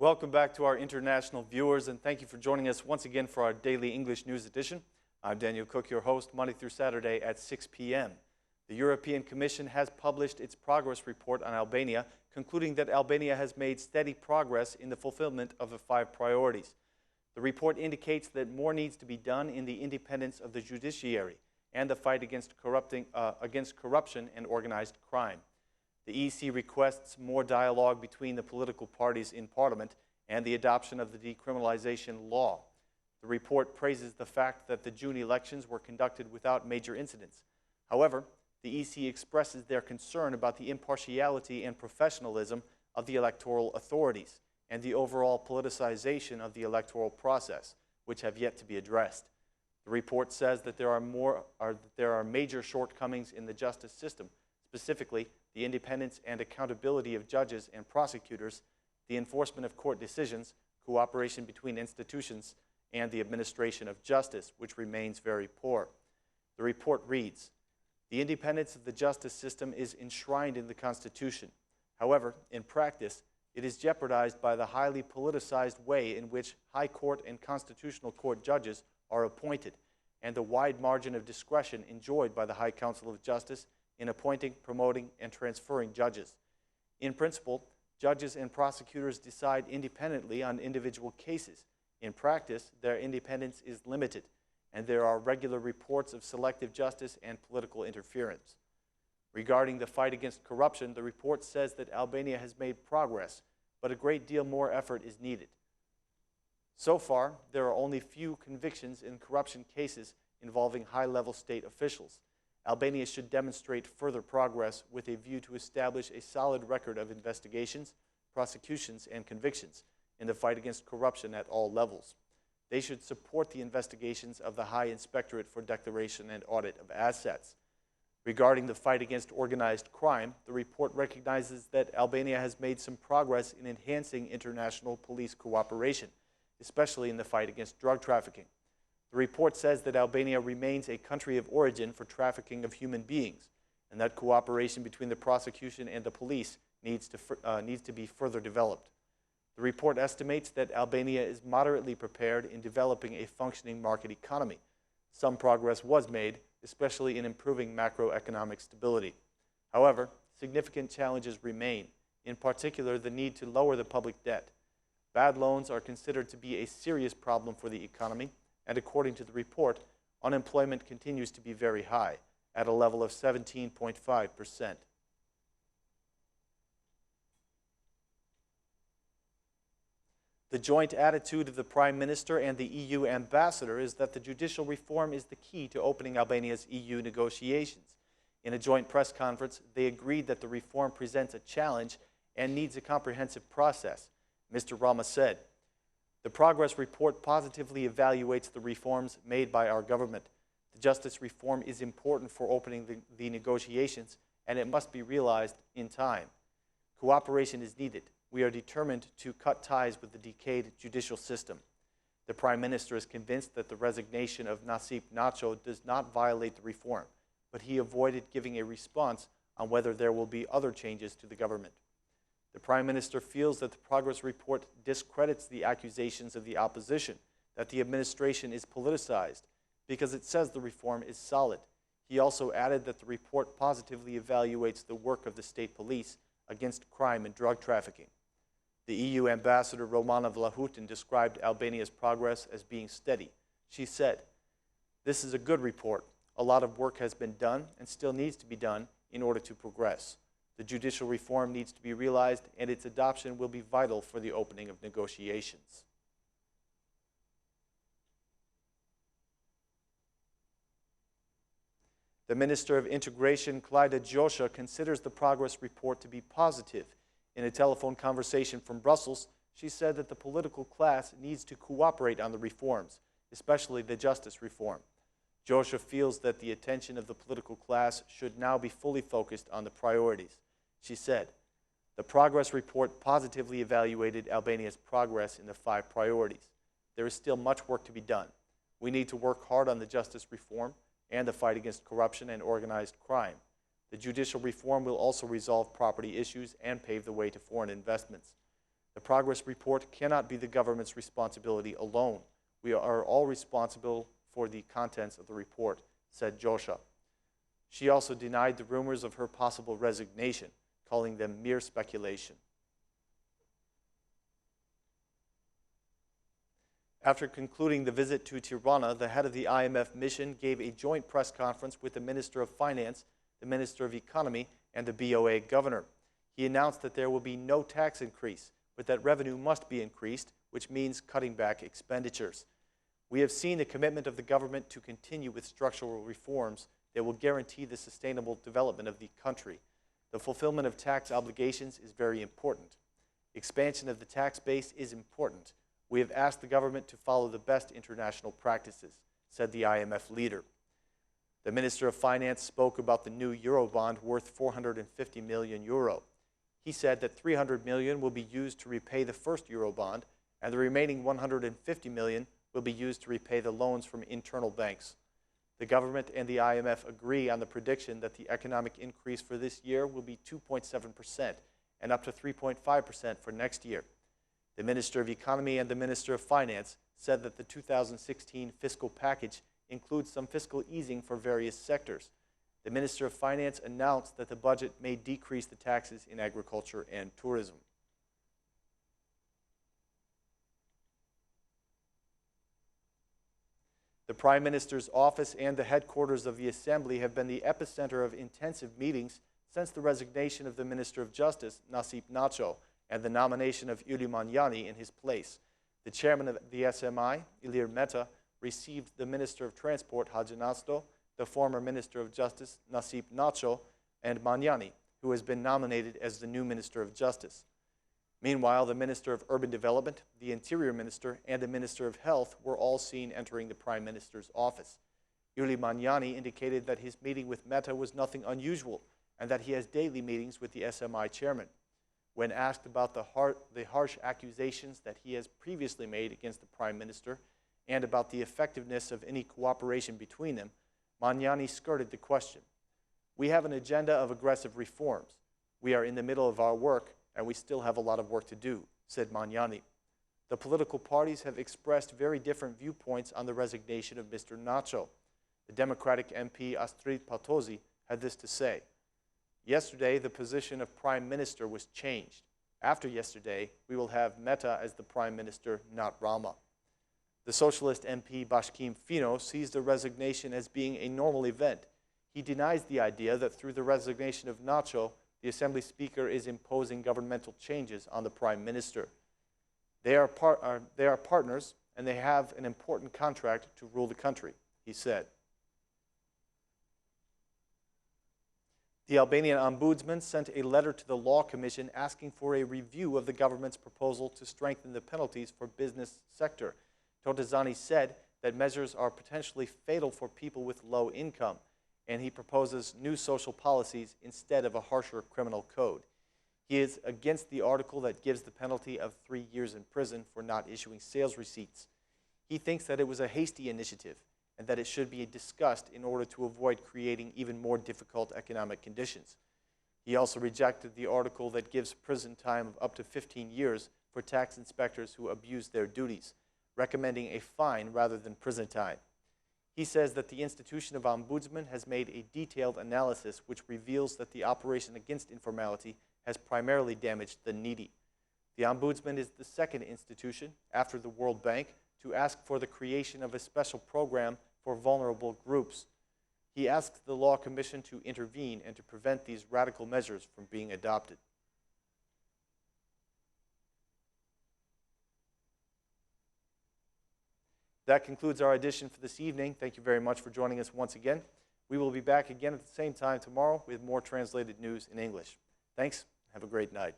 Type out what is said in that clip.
Welcome back to our international viewers, and thank you for joining us once again for our daily English news edition. I'm Daniel Cook, your host, Monday through Saturday at 6 p.m. The European Commission has published its progress report on Albania, concluding that Albania has made steady progress in the fulfillment of the 5 priorities. The report indicates that more needs to be done in the independence of the judiciary and the fight against corruption and organized crime. The EC requests more dialogue between the political parties in Parliament and the adoption of the decriminalization law. The report praises the fact that the June elections were conducted without major incidents. However, the EC expresses their concern about the impartiality and professionalism of the electoral authorities and the overall politicization of the electoral process, which have yet to be addressed. The report says that there are major shortcomings in the justice system, specifically the independence and accountability of judges and prosecutors, the enforcement of court decisions, cooperation between institutions, and the administration of justice, which remains very poor. The report reads, "The independence of the justice system is enshrined in the Constitution. However, in practice, it is jeopardized by the highly politicized way in which High Court and Constitutional Court judges are appointed, and the wide margin of discretion enjoyed by the High Council of Justice in appointing, promoting, and transferring judges. In principle, judges and prosecutors decide independently on individual cases. In practice, their independence is limited, and there are regular reports of selective justice and political interference. Regarding the fight against corruption, the report says that Albania has made progress, but a great deal more effort is needed. So far, there are only few convictions in corruption cases involving high-level state officials. Albania should demonstrate further progress with a view to establish a solid record of investigations, prosecutions, and convictions in the fight against corruption at all levels. They should support the investigations of the High Inspectorate for Declaration and Audit of Assets. Regarding the fight against organized crime, the report recognizes that Albania has made some progress in enhancing international police cooperation, especially in the fight against drug trafficking. The report says that Albania remains a country of origin for trafficking of human beings, and that cooperation between the prosecution and the police needs to be further developed. The report estimates that Albania is moderately prepared in developing a functioning market economy. Some progress was made, especially in improving macroeconomic stability. However, significant challenges remain, in particular the need to lower the public debt. Bad loans are considered to be a serious problem for the economy, and according to the report, unemployment continues to be very high, at a level of 17.5%. The joint attitude of the Prime Minister and the EU ambassador is that the judicial reform is the key to opening Albania's EU negotiations. In a joint press conference, they agreed that the reform presents a challenge and needs a comprehensive process. Mr. Rama said, "The progress report positively evaluates the reforms made by our government. The justice reform is important for opening the negotiations, and it must be realized in time. Cooperation is needed. We are determined to cut ties with the decayed judicial system." The Prime Minister is convinced that the resignation of Nasip Nacho does not violate the reform, but he avoided giving a response on whether there will be other changes to the government. The Prime Minister feels that the progress report discredits the accusations of the opposition that the administration is politicized because it says the reform is solid. He also added that the report positively evaluates the work of the state police against crime and drug trafficking. The EU ambassador Romana Vlahutin described Albania's progress as being steady. She said, "This is a good report. A lot of work has been done and still needs to be done in order to progress. The judicial reform needs to be realized, and its adoption will be vital for the opening of negotiations." The Minister of Integration, Gjosha, considers the progress report to be positive. In a telephone conversation from Brussels, she said that the political class needs to cooperate on the reforms, especially the justice reform. Gjosha feels that the attention of the political class should now be fully focused on the priorities. She said, "The progress report positively evaluated Albania's progress in the 5 priorities. There is still much work to be done. We need to work hard on the justice reform and the fight against corruption and organized crime. The judicial reform will also resolve property issues and pave the way to foreign investments. The progress report cannot be the government's responsibility alone. We are all responsible for the contents of the report, said Gjosha. She also denied the rumors of her possible resignation, calling them mere speculation. After concluding the visit to Tirana, the head of the IMF mission gave a joint press conference with the Minister of Finance, the Minister of Economy, and the BOA governor. He announced that there will be no tax increase, but that revenue must be increased, which means cutting back expenditures. We have seen the commitment of the government to continue with structural reforms that will guarantee the sustainable development of the country. The fulfillment of tax obligations is very important. Expansion of the tax base is important. We have asked the government to follow the best international practices, said the IMF leader. The Minister of Finance spoke about the new Eurobond worth 450 million euro. He said that 300 million will be used to repay the first Eurobond, and the remaining 150 million will be used to repay the loans from internal banks. The government and the IMF agree on the prediction that the economic increase for this year will be 2.7% and up to 3.5% for next year. The Minister of Economy and the Minister of Finance said that the 2016 fiscal package includes some fiscal easing for various sectors. The Minister of Finance announced that the budget may decrease the taxes in agriculture and tourism. The Prime Minister's office and the headquarters of the Assembly have been the epicenter of intensive meetings since the resignation of the Minister of Justice, Nasip Nacho, and the nomination of Uli Manjani in his place. The chairman of the SMI, Ilir Mehta, received the Minister of Transport, Haji Nasto, the former Minister of Justice, Nasip Nacho, and Manjani, who has been nominated as the new Minister of Justice. Meanwhile, the Minister of Urban Development, the Interior Minister, and the Minister of Health were all seen entering the Prime Minister's office. Uli Manjani indicated that his meeting with Mehta was nothing unusual and that he has daily meetings with the SMI Chairman. When asked about the harsh accusations that he has previously made against the Prime Minister and about the effectiveness of any cooperation between them, Manjani skirted the question. We have an agenda of aggressive reforms. We are in the middle of our work, and we still have a lot of work to do, said Manjani. The political parties have expressed very different viewpoints on the resignation of Mr. Nacho. The Democratic MP Astrid Patosi had this to say. Yesterday, the position of Prime Minister was changed. After yesterday, we will have Mehta as the Prime Minister, not Rama. The Socialist MP Bashkim Fino sees the resignation as being a normal event. He denies the idea that through the resignation of Nacho, the Assembly Speaker is imposing governmental changes on the Prime Minister. They are partners, and they have an important contract to rule the country, he said. The Albanian Ombudsman sent a letter to the Law Commission asking for a review of the government's proposal to strengthen the penalties for business sector. Totazani said that measures are potentially fatal for people with low income, and he proposes new social policies instead of a harsher criminal code. He is against the article that gives the penalty of 3 years in prison for not issuing sales receipts. He thinks that it was a hasty initiative and that it should be discussed in order to avoid creating even more difficult economic conditions. He also rejected the article that gives prison time of up to 15 years for tax inspectors who abuse their duties, recommending a fine rather than prison time. He says that the institution of Ombudsman has made a detailed analysis which reveals that the operation against informality has primarily damaged the needy. The Ombudsman is the second institution, after the World Bank, to ask for the creation of a special program for vulnerable groups. He asks the Law Commission to intervene and to prevent these radical measures from being adopted. That concludes our edition for this evening. Thank you very much for joining us once again. We will be back again at the same time tomorrow with more translated news in English. Thanks. Have a great night.